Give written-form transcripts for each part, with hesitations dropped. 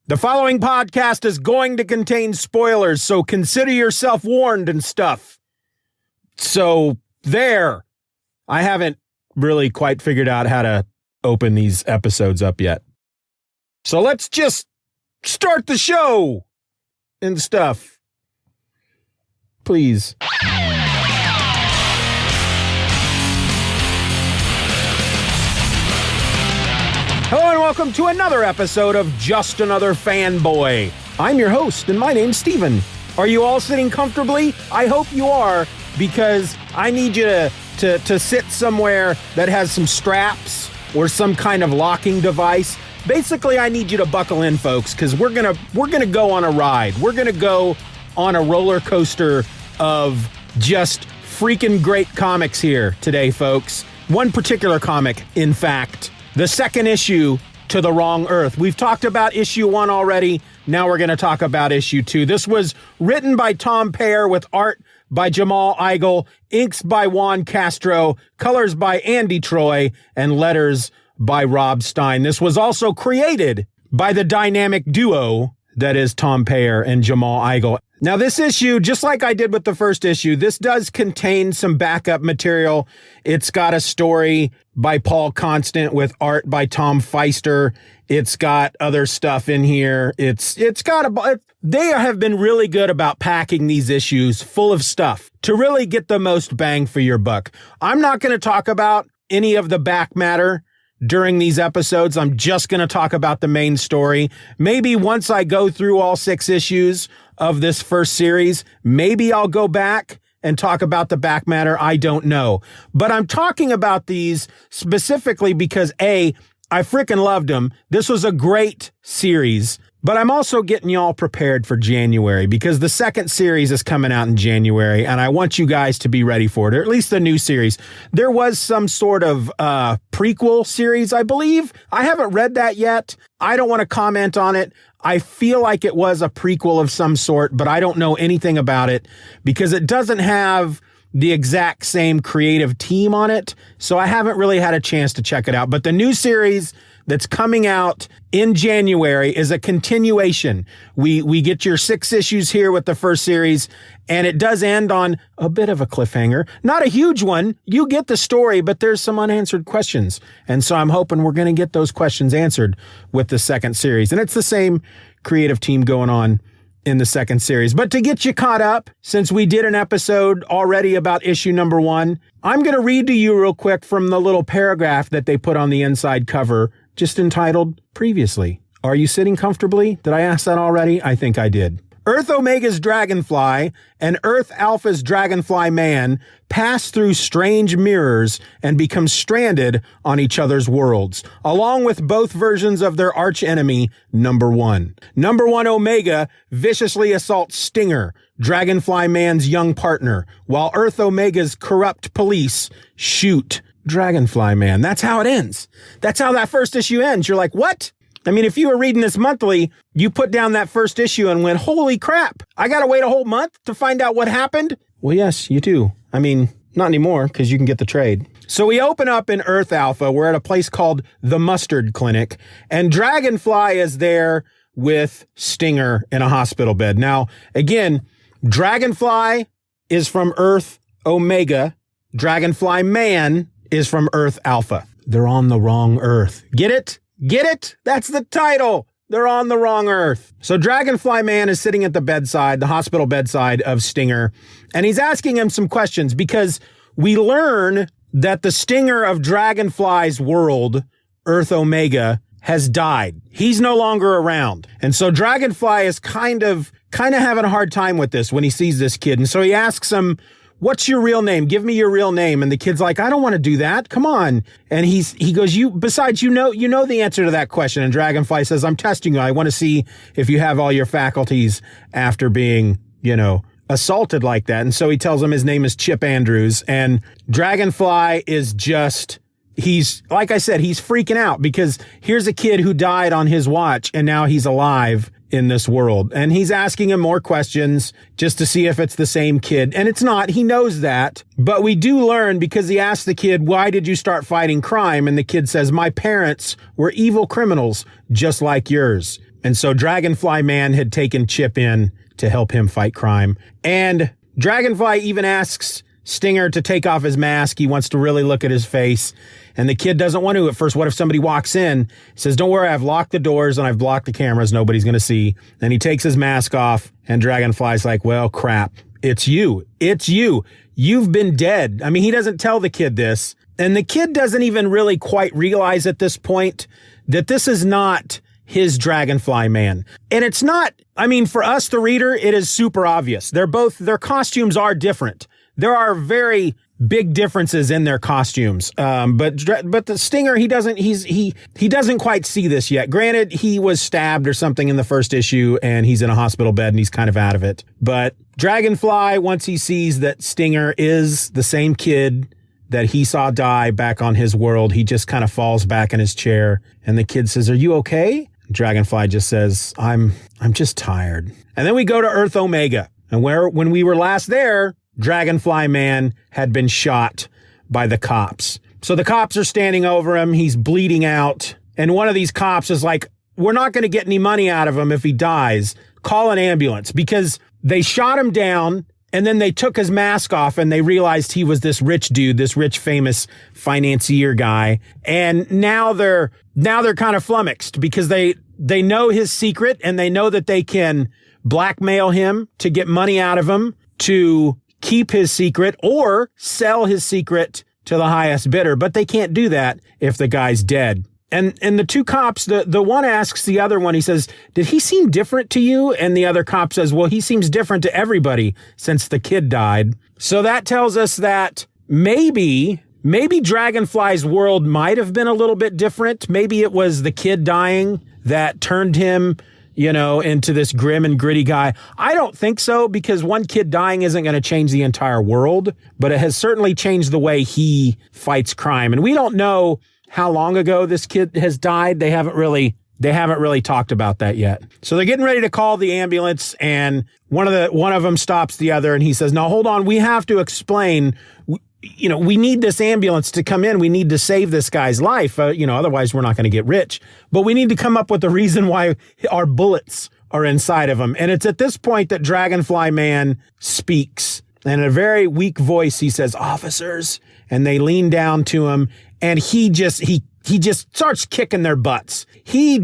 The following podcast is going to contain spoilers, so consider yourself warned and stuff. So, there. I haven't really quite figured out how to open these episodes up yet. So let's just start the show and stuff. Please. Hello and welcome to another episode of Just Another Fanboy. I'm your host and my name's Steven. Are you all sitting comfortably? I hope you are, because I need you to sit somewhere that has some straps or some kind of locking device. Basically, I need you to buckle in, folks, because we're gonna go on a ride. We're gonna go on a roller coaster of just freaking great comics here today, folks. One particular comic, in fact. The second issue to The Wrong Earth. We've talked about issue 1 already. Now we're going to talk about issue 2. This was written by Tom Peyer with art by Jamal Igle, inks by Juan Castro, colors by Andy Troy, and letters by Rob Steen. This was also created by the dynamic duo that is Tom Peyer and Jamal Igle. Now this issue, just like I did with the first issue, this does contain some backup material. It's got a story by Paul Constant with art by Tom Feister. It's got other stuff in here. They have been really good about packing these issues full of stuff to really get the most bang for your buck. I'm not going to talk about any of the back matter during these episodes. I'm just going to talk about the main story. Maybe once I go through all 6 issues of this first series, maybe I'll go back and talk about the back matter. I don't know. But I'm talking about these specifically because A, I freaking loved them. This was a great series. But I'm also getting y'all prepared for January because the second series is coming out in January and I want you guys to be ready for it, or at least the new series. There was some sort of prequel series, I believe. I haven't read that yet. I don't want to comment on it. I feel like it was a prequel of some sort, but I don't know anything about it because it doesn't have the exact same creative team on it. So I haven't really had a chance to check it out. But the new series that's coming out in January is a continuation. We get your 6 issues here with the first series, and it does end on a bit of a cliffhanger. Not a huge one. You get the story, but there's some unanswered questions. And so I'm hoping we're going to get those questions answered with the second series. And it's the same creative team going on in the second series. But to get you caught up, since we did an episode already about issue number 1, I'm going to read to you real quick from the little paragraph that they put on the inside cover, just entitled Previously. Are you sitting comfortably? Did I ask that already? I think I did. Earth Omega's Dragonfly and Earth Alpha's Dragonflyman pass through strange mirrors and become stranded on each other's worlds, along with both versions of their archenemy, Number 1. Number 1 Omega viciously assaults Stinger, Dragonflyman's young partner, while Earth Omega's corrupt police shoot Dragonflyman. That's how it ends. That's how that first issue ends. You're like, what? I mean, if you were reading this monthly, you put down that first issue and went, holy crap, I got to wait a whole month to find out what happened? Well, yes, you do. I mean, not anymore because you can get the trade. So we open up in Earth Alpha. We're at a place called the Mustard Clinic, and Dragonfly is there with Stinger in a hospital bed. Now, again, Dragonfly is from Earth Omega. Dragonflyman is from Earth Alpha. They're on the wrong Earth. Get it? Get it? That's the title. They're on the wrong Earth. So Dragonflyman is sitting at the bedside, the hospital bedside of Stinger, and he's asking him some questions because we learn that the Stinger of Dragonfly's world, Earth Omega, has died. He's no longer around. And so Dragonfly is kind of having a hard time with this when he sees this kid. And so he asks him, what's your real name? Give me your real name. And the kid's like, I don't want to do that. Come on. And he goes, besides, you know the answer to that question. And Dragonfly says, I'm testing you. I want to see if you have all your faculties after being, assaulted like that. And so he tells him his name is Chip Andrews. And Dragonfly is he's, like I said, he's freaking out because here's a kid who died on his watch and now he's alive in this world. And he's asking him more questions just to see if it's the same kid. And it's not. He knows that. But we do learn because he asks the kid, why did you start fighting crime? And the kid says, my parents were evil criminals just like yours. And so Dragonfly Man had taken Chip in to help him fight crime. And Dragonfly even asks Stinger to take off his mask. He wants to really look at his face. And the kid doesn't want to at first. What if somebody walks in? He says, don't worry, I've locked the doors and I've blocked the cameras. Nobody's going to see. Then he takes his mask off and Dragonfly's like, well, crap. It's you. It's you. You've been dead. I mean, he doesn't tell the kid this. And the kid doesn't even really quite realize at this point that this is not his Dragonfly Man. And it's not, I mean, for us, the reader, it is super obvious. Their costumes are different. There are very big differences in their costumes. But the Stinger, he doesn't quite see this yet. Granted, he was stabbed or something in the first issue and he's in a hospital bed and he's kind of out of it. But Dragonfly, once he sees that Stinger is the same kid that he saw die back on his world, he just kind of falls back in his chair. And the kid says, are you okay? Dragonfly just says, I'm just tired. And then we go to Earth Omega. And when we were last there, Dragonfly Man had been shot by the cops. So the cops are standing over him. He's bleeding out. And one of these cops is like, we're not going to get any money out of him if he dies. Call an ambulance, because they shot him down and then they took his mask off and they realized he was this rich dude, this rich, famous financier guy. And now they're kind of flummoxed because they know his secret and they know that they can blackmail him to get money out of him, to keep his secret or sell his secret to the highest bidder. But they can't do that if the guy's dead. And the two cops, the one asks the other one, he says, did he seem different to you? And the other cop says, well, he seems different to everybody since the kid died. So that tells us that maybe Dragonfly's world might have been a little bit different. Maybe it was the kid dying that turned him, into this grim and gritty guy. I don't think so, because one kid dying isn't going to change the entire world, but it has certainly changed the way he fights crime. And we don't know how long ago this kid has died. They haven't really talked about that yet. So they're getting ready to call the ambulance, and one of them stops the other and he says, no, hold on. We have to explain, we need this ambulance to come in. We need to save this guy's life. Otherwise we're not going to get rich, but we need to come up with the reason why our bullets are inside of him. And it's at this point that Dragonfly Man speaks, and in a very weak voice, he says, officers, and they lean down to him. And he just starts kicking their butts. He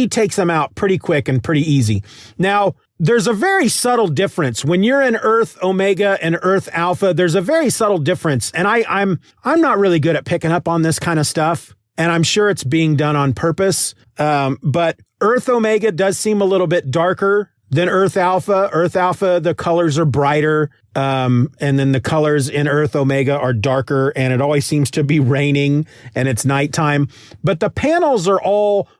takes them out pretty quick and pretty easy. Now, there's a very subtle difference when you're in Earth Omega and Earth Alpha. There's a very subtle difference. And I'm not really good at picking up on this kind of stuff. And I'm sure it's being done on purpose. But Earth Omega does seem a little bit darker than Earth Alpha. Earth Alpha, the colors are brighter. And then the colors in Earth Omega are darker, and it always seems to be raining and it's nighttime. But the panels are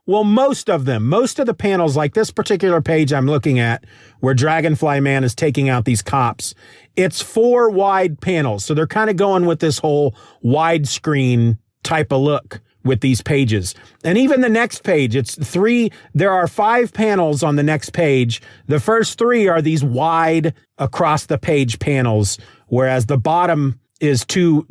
most of the panels, like this particular page I'm looking at where Dragonfly Man is taking out these cops, it's 4 wide panels. So they're kind of going with this whole widescreen type of look with these pages. And even the next page, there are 5 panels on the next page. The first 3 are these wide across the page panels, whereas the bottom is two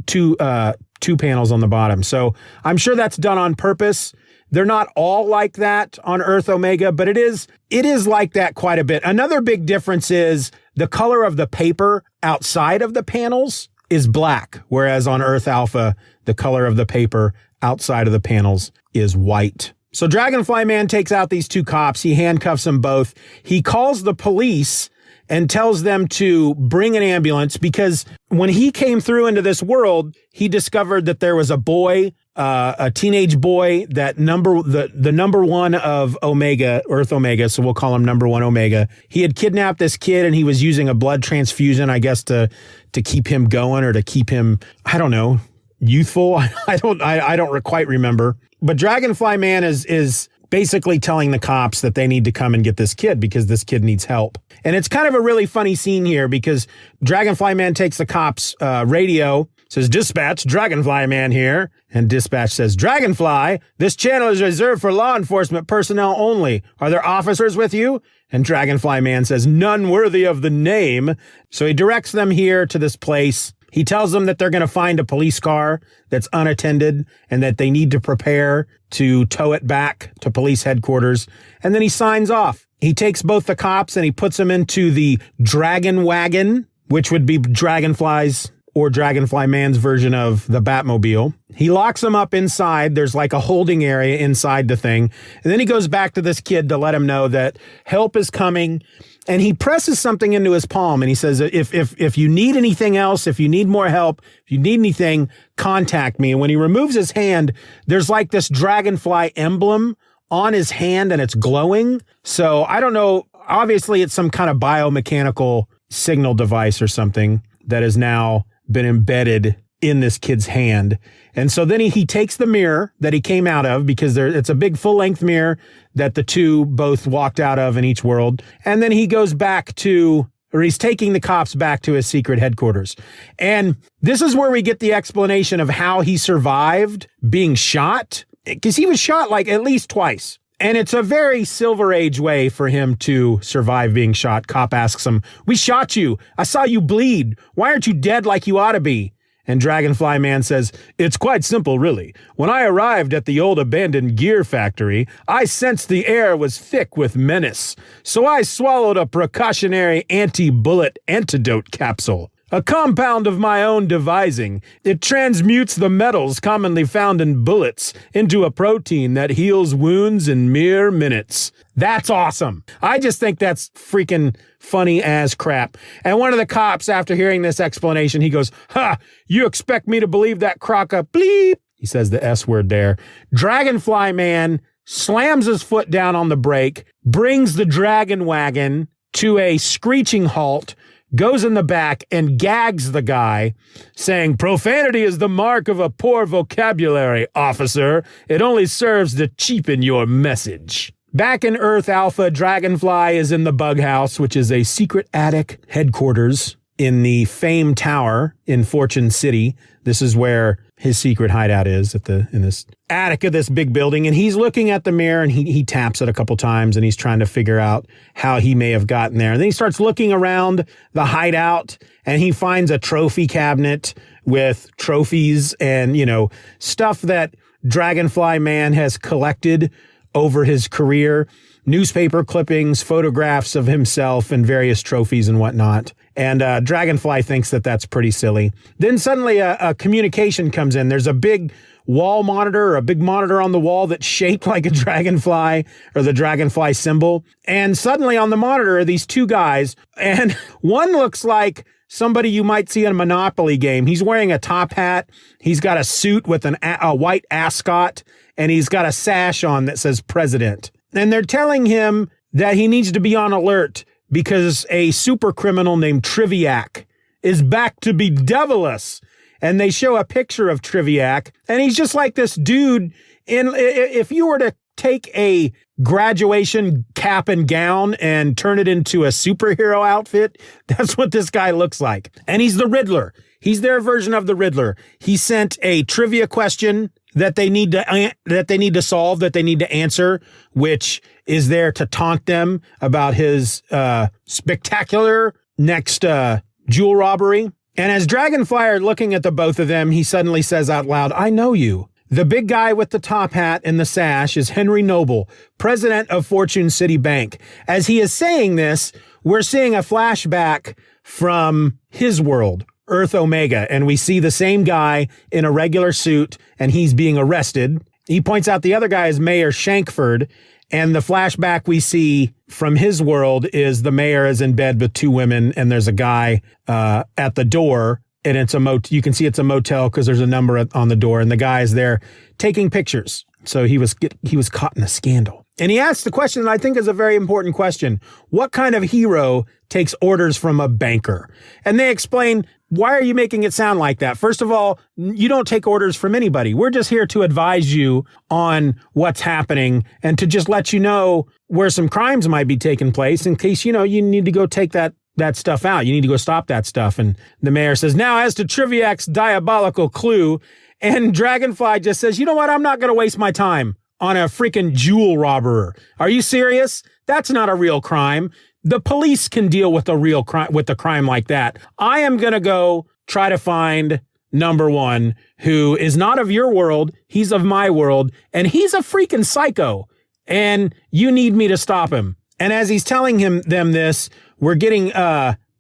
panels on the bottom. So I'm sure that's done on purpose. They're not all like that on Earth Omega, but it is like that quite a bit. Another big difference is the color of the paper outside of the panels is black, whereas on Earth Alpha, the color of the paper outside of the panels is white. So Dragonfly Man takes out these 2 cops. He handcuffs them both. He calls the police and tells them to bring an ambulance, because when he came through into this world, he discovered that there was a boy, a teenage boy, that the number 1 of Omega, Earth Omega, so we'll call him number 1 Omega. He had kidnapped this kid and he was using a blood transfusion, I guess, to keep him going, or to keep him, I don't know, youthful. I don't quite remember. But Dragonfly Man is basically telling the cops that they need to come and get this kid because this kid needs help. And it's kind of a really funny scene here, because Dragonfly Man takes the cops' radio, says, dispatch, Dragonfly Man here. And dispatch says, Dragonfly, this channel is reserved for law enforcement personnel only. Are there officers with you? And Dragonfly Man says, none worthy of the name. So he directs them here to this place. He tells them that they're going to find a police car that's unattended and that they need to prepare to tow it back to police headquarters. And then he signs off. He takes both the cops and he puts them into the Dragon Wagon, which would be Dragonfly's or Dragonflyman's version of the Batmobile. He locks them up inside. There's like a holding area inside the thing. And then he goes back to this kid to let him know that help is coming. And he presses something into his palm and he says, if you need anything else, if you need more help, if you need anything, contact me. And when he removes his hand, there's like this Dragonfly emblem on his hand and it's glowing. So I don't know. Obviously, it's some kind of biomechanical signal device or something that has now been embedded in this kid's hand. And so then he takes the mirror that he came out of, because it's a big full-length mirror that the two both walked out of in each world. And then he goes back to, or he's taking the cops back to his secret headquarters. And this is where we get the explanation of how he survived being shot, because he was shot like at least twice. And it's a very Silver Age way for him to survive being shot. Cop asks him, "We shot you. I saw you bleed. Why aren't you dead like you ought to be?" And Dragonfly Man says, "It's quite simple, really. When I arrived at the old abandoned gear factory, I sensed the air was thick with menace. So I swallowed a precautionary anti-bullet antidote capsule. A compound of my own devising. It transmutes the metals commonly found in bullets into a protein that heals wounds in mere minutes." That's awesome. I just think that's freaking funny as crap. And one of the cops, after hearing this explanation, he goes, "Ha, you expect me to believe that crock of bleep?" He says the S word there. Dragonfly Man slams his foot down on the brake, brings the Dragon Wagon to a screeching halt, goes in the back and gags the guy, saying, "Profanity is the mark of a poor vocabulary, officer. It only serves to cheapen your message." Back in Earth Alpha, Dragonfly is in the Bug House, which is a secret attic headquarters in the Fame Tower in Fortune City. This is where his secret hideout is, in this attic of this big building. And he's looking at the mirror and he taps it a couple times and he's trying to figure out how he may have gotten there. And then he starts looking around the hideout and he finds a trophy cabinet with trophies and, stuff that Dragonfly Man has collected over his career, newspaper clippings, photographs of himself and various trophies and whatnot. And Dragonfly thinks that that's pretty silly. Then suddenly a communication comes in. There's a big wall monitor, or a big monitor on the wall that's shaped like a dragonfly, or the dragonfly symbol. And suddenly on the monitor are these two guys, and one looks like somebody you might see in a Monopoly game. He's wearing a top hat. He's got a suit with a white ascot, and he's got a sash on that says President. And they're telling him that he needs to be on alert because a super criminal named Triviac is back to bedevil us. And they show a picture of Triviac, and he's just like this dude. If you were to take a graduation cap and gown and turn it into a superhero outfit, that's what this guy looks like. And he's the Riddler. He's their version of the Riddler. He sent a trivia question that they need to solve, that they need to answer, which is there to taunt them about his spectacular next jewel robbery. And as Dragonfly are looking at the both of them, he suddenly says out loud, "I know you. The big guy with the top hat and the sash is Henry Noble, president of Fortune City Bank." As he is saying this, we're seeing a flashback from his world, Earth Omega, and we see the same guy in a regular suit, and he's being arrested. He points out the other guy is Mayor Shankford, and the flashback we see from his world is the mayor is in bed with two women, and there's a guy at the door, and it's you can see it's a motel because there's a number on the door, and the guy is there taking pictures. So he was caught in a scandal. And he asks the question that I think is a very important question. What kind of hero takes orders from a banker? And they explain, why are you making it sound like that? First of all, you don't take orders from anybody. We're just here to advise you on what's happening and to just let you know where some crimes might be taking place in case, you need to go take that stuff out. You need to go stop that stuff. And the mayor says, "Now, as to Triviac's diabolical clue," and Dragonfly just says, "You know what? I'm not going to waste my time on a freaking jewel robber. Are you serious? That's not a real crime. The police can deal with a real crime, with a crime like that. I am going to go try to find number one, who is not of your world. He's of my world, and he's a freaking psycho, and you need me to stop him. And as he's telling them this, we're getting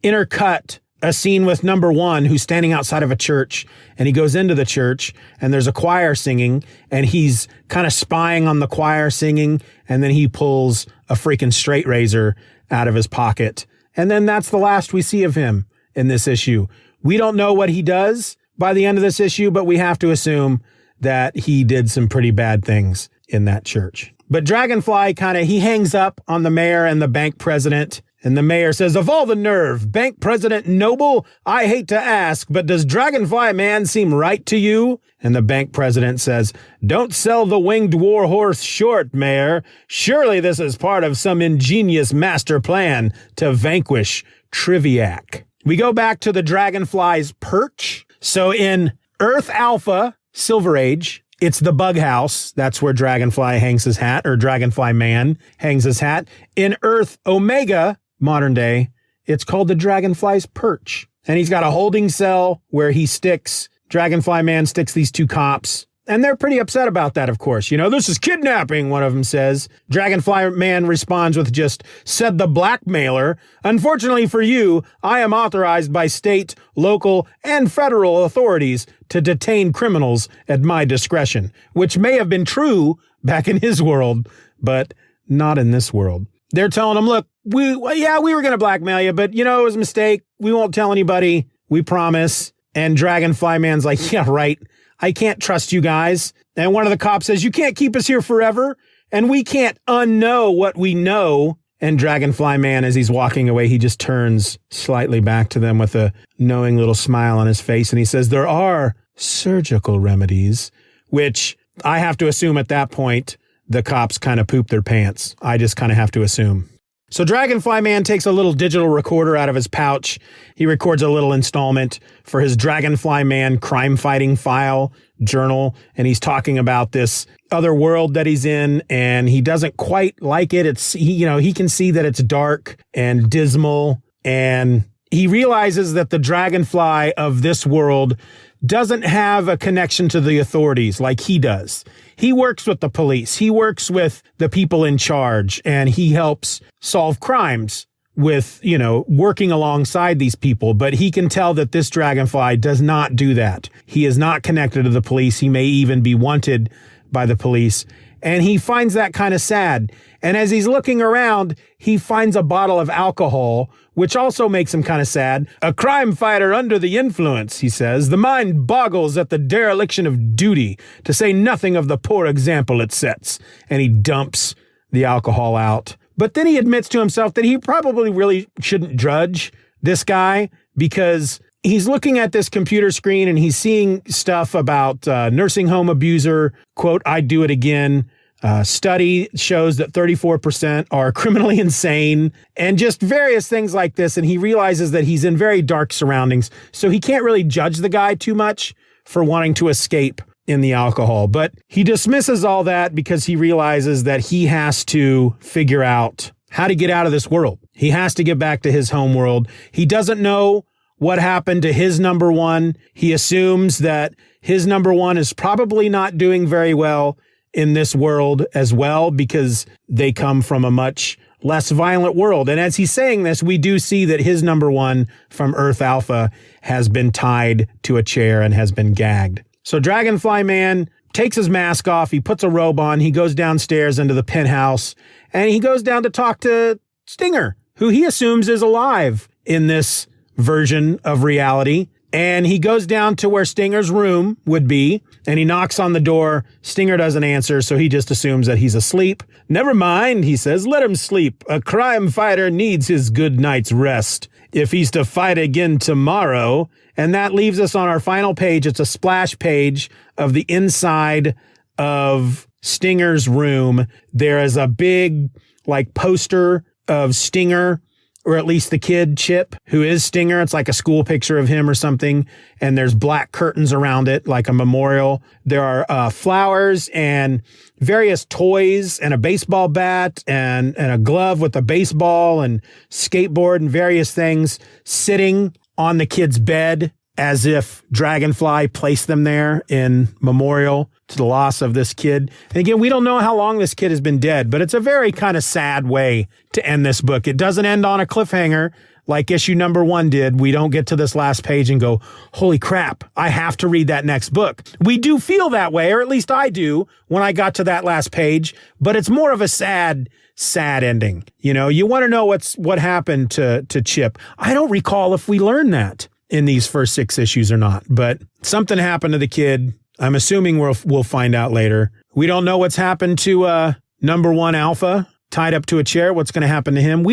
intercut a scene with number one, who's standing outside of a church, and he goes into the church and there's a choir singing, and he's kind of spying on the choir singing. And then he pulls a freaking straight razor out of his pocket. And then that's the last we see of him in this issue. We don't know what he does by the end of this issue, but we have to assume that he did some pretty bad things in that church. But Dragonfly he hangs up on the mayor and the bank president. And the mayor says, "Of all the nerve, Bank President Noble, I hate to ask, but does Dragonflyman seem right to you?" And the bank president says, "Don't sell the winged warhorse short, Mayor. Surely this is part of some ingenious master plan to vanquish Triviac." We go back to the Dragonfly's perch. So in Earth Alpha, Silver Age, it's the bug house. That's where Dragonfly hangs his hat, or Dragonfly Man hangs his hat. In Earth Omega, modern day, it's called the Dragonfly's perch. And he's got a holding cell where Dragonfly Man sticks these two cops. And they're pretty upset about that, of course. "This is kidnapping," one of them says. Dragonfly Man responds with just, "Said the blackmailer. Unfortunately for you, I am authorized by state, local, and federal authorities to detain criminals at my discretion," which may have been true back in his world, but not in this world. They're telling him, "Look, we were going to blackmail you, but it was a mistake. We won't tell anybody. We promise." And Dragonfly Man's like, "Yeah, right. I can't trust you guys." And one of the cops says, "You can't keep us here forever, and we can't unknow what we know." And Dragonfly Man, as he's walking away, he just turns slightly back to them with a knowing little smile on his face. And he says, "There are surgical remedies," which I have to assume at that point, the cops kind of poop their pants. I just kind of have to assume. So Dragonfly Man takes a little digital recorder out of his pouch. He records a little installment for his Dragonfly Man crime fighting file journal. And he's talking about this other world that he's in, and he doesn't quite like it. He can see that it's dark and dismal, and he realizes that the Dragonfly of this world doesn't have a connection to the authorities like he does. He works with the police. He works with the people in charge, and he helps solve crimes with, working alongside these people. But he can tell that this Dragonfly does not do that. He is not connected to the police. He may even be wanted by the police. And he finds that kind of sad. And as he's looking around, he finds a bottle of alcohol, which also makes him kind of sad. "A crime fighter under the influence," he says. "The mind boggles at the dereliction of duty, to say nothing of the poor example it sets." And he dumps the alcohol out. But then he admits to himself that he probably really shouldn't judge this guy, because he's looking at this computer screen and he's seeing stuff about nursing home abuser, quote, "I'd do it again." Study shows that 34% are criminally insane, and just various things like this. And he realizes that he's in very dark surroundings, so he can't really judge the guy too much for wanting to escape in the alcohol. But he dismisses all that because he realizes that he has to figure out how to get out of this world. He has to get back to his home world. He doesn't know what happened to his number one. He assumes that his number one is probably not doing very well in this world as well, because they come from a much less violent world. And as he's saying this, we do see that his number one from Earth Alpha has been tied to a chair and has been gagged. So Dragonfly Man takes his mask off. He puts a robe on. He goes downstairs into the penthouse, and he goes down to talk to Stinger, who he assumes is alive in this version of reality. And he goes down to where Stinger's room would be, and he knocks on the door. Stinger doesn't answer, so he just assumes that he's asleep. "Never mind," he says, "let him sleep. A crime fighter needs his good night's rest if he's to fight again tomorrow." And that leaves us on our final page. It's a splash page of the inside of Stinger's room. There is a big, poster of Stinger, or at least the kid, Chip, who is Stinger. It's like a school picture of him or something. And there's black curtains around it, like a memorial. There are flowers and various toys and a baseball bat and a glove with a baseball and skateboard and various things sitting on the kid's bed. as if Dragonfly placed them there in memorial to the loss of this kid. And again, we don't know how long this kid has been dead, but it's a very kind of sad way to end this book. It doesn't end on a cliffhanger like issue number 1 did. We don't get to this last page and go, holy crap, I have to read that next book. We do feel that way, or at least I do when I got to that last page, but it's more of a sad ending. You know, you want to know what happened to Chip. I don't recall if we learned that in these first 6 issues or not, but something happened to the kid. I'm assuming we'll find out later. We don't know what's happened to number 1 Alpha, tied up to a chair. What's going to happen to him?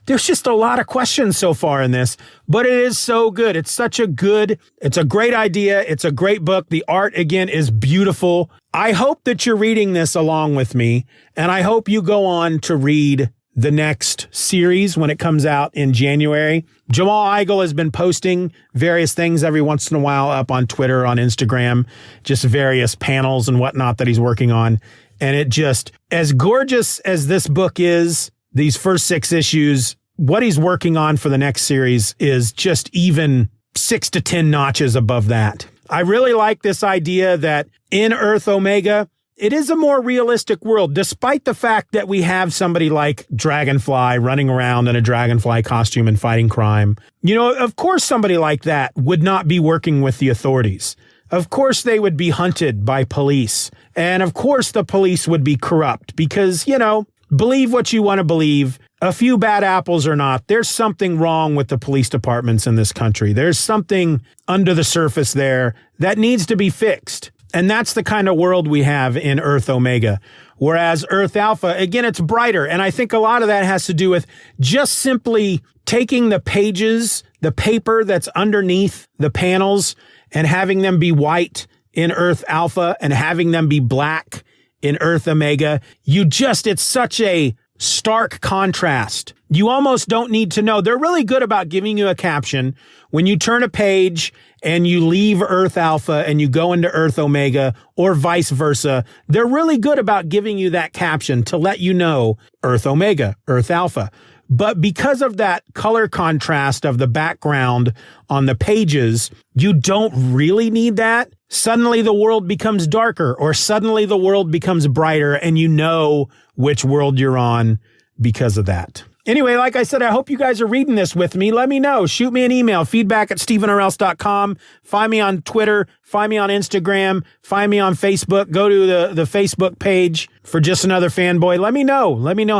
There's just a lot of questions so far in this, but it is so good. It's a great idea. It's a great book. The art, again, is beautiful. I hope that you're reading this along with me, and I hope you go on to read the next series when it comes out in January. Jamal Igle has been posting various things every once in a while up on Twitter, on Instagram, just various panels and whatnot that he's working on. And it just, as gorgeous as this book is, these first 6 issues, what he's working on for the next series is just even 6 to 10 notches above that. I really like this idea that in Earth Omega, it is a more realistic world, despite the fact that we have somebody like Dragonfly running around in a Dragonfly costume and fighting crime. You know, of course, somebody like that would not be working with the authorities. Of course, they would be hunted by police. And of course, the police would be corrupt because, you know, believe what you want to believe. A few bad apples or not, there's something wrong with the police departments in this country. There's something under the surface there that needs to be fixed. And that's the kind of world we have in Earth Omega. Whereas Earth Alpha, again, it's brighter. And I think a lot of that has to do with just simply taking the pages, the paper that's underneath the panels, and having them be white in Earth Alpha and having them be black in Earth Omega. It's such a stark contrast. You almost don't need to know. They're really good about giving you a caption when you turn a page and you leave Earth Alpha and you go into Earth Omega or vice versa. They're really good about giving you that caption to let you know Earth Omega, Earth Alpha. But because of that color contrast of the background on the pages, you don't really need that. Suddenly the world becomes darker, or suddenly the world becomes brighter, and you know which world you're on because of that. Anyway, like I said, I hope you guys are reading this with me. Let me know. Shoot me an email, feedback@stephenorelse.com. Find me on Twitter. Find me on Instagram. Find me on Facebook. Go to the Facebook page for Just Another Fanboy. Let me know. Let me know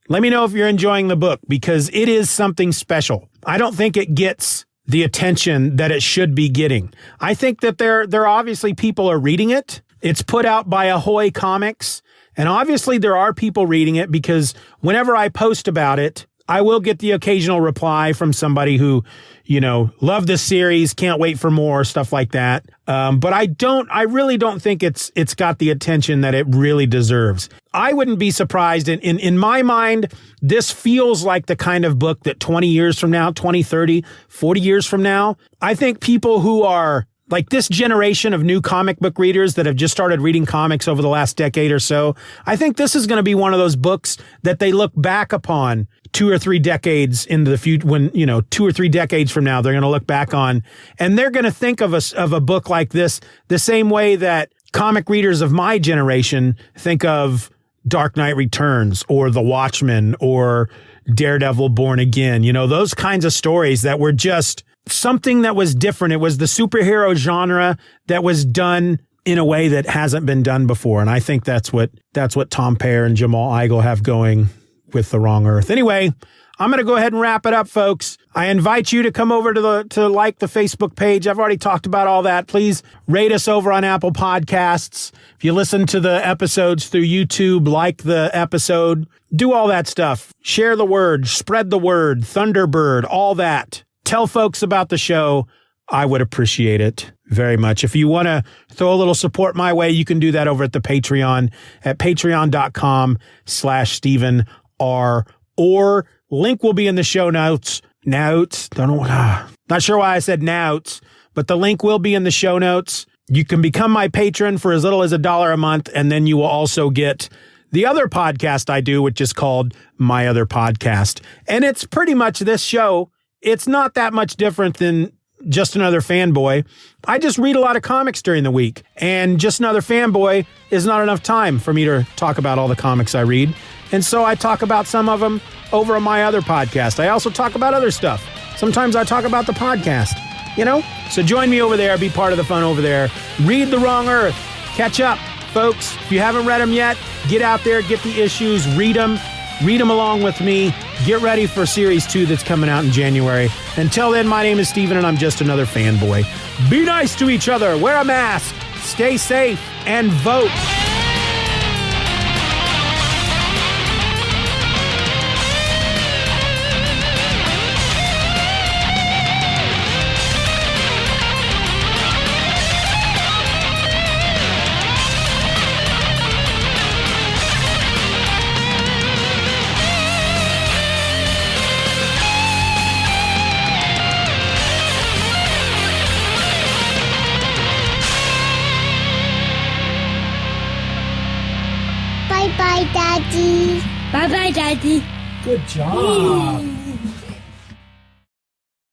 let me know if you're enjoying the book, because it is something special. I don't think it gets the attention that it should be getting. I think that there obviously people are reading it. It's put out by Ahoy Comics. And obviously there are people reading it, because whenever I post about it, I will get the occasional reply from somebody who, you know, love this series, can't wait for more, stuff like that. But I really don't think it's got the attention that it really deserves. I wouldn't be surprised. In my mind, this feels like the kind of book that 20 years from now, 20, 30, 40 years from now, I think people who are like this generation of new comic book readers that have just started reading comics over the last decade or so, I think this is going to be one of those books that they look back upon 2 or 3 decades into the future, when, 2 or 3 decades from now, they're going to look back on, and they're going to think of a book like this the same way that comic readers of my generation think of Dark Knight Returns or The Watchmen or Daredevil Born Again, those kinds of stories that were just something that was different. It was the superhero genre that was done in a way that hasn't been done before. And I think that's what Tom Peyer and Jamal Igle have going with The Wrong Earth. Anyway, I'm going to go ahead and wrap it up, folks. I invite you to come over to like the Facebook page. I've already talked about all that. Please rate us over on Apple Podcasts. If you listen to the episodes through YouTube, like the episode, do all that stuff. Share the word, spread the word, Thunderbird, all that. Tell folks about the show. I would appreciate it very much. If you want to throw a little support my way, you can do that over at the Patreon at patreon.com/Stephen R. Or link will be in the show notes. Not sure why I said notes, but the link will be in the show notes. You can become my patron for as little as $1 a month, and then you will also get the other podcast I do, which is called My Other Podcast. And it's pretty much this show. It's not that much different than Just Another Fanboy, I just read a lot of comics during the week. And Just Another Fanboy is not enough time for me to talk about all the comics I read. And so I talk about some of them over on my other podcast. I also talk about other stuff. Sometimes I talk about the podcast, you know? So join me over there. Be part of the fun over there. Read The Wrong Earth. Catch up, folks. If you haven't read them yet, get out there, get the issues, read them. Read them along with me. Get ready for Series 2 that's coming out in January. Until then, my name is Steven, and I'm just another fanboy. Be nice to each other. Wear a mask. Stay safe. And vote. Bye-bye, Daddy. Bye-bye, Daddy. Good job.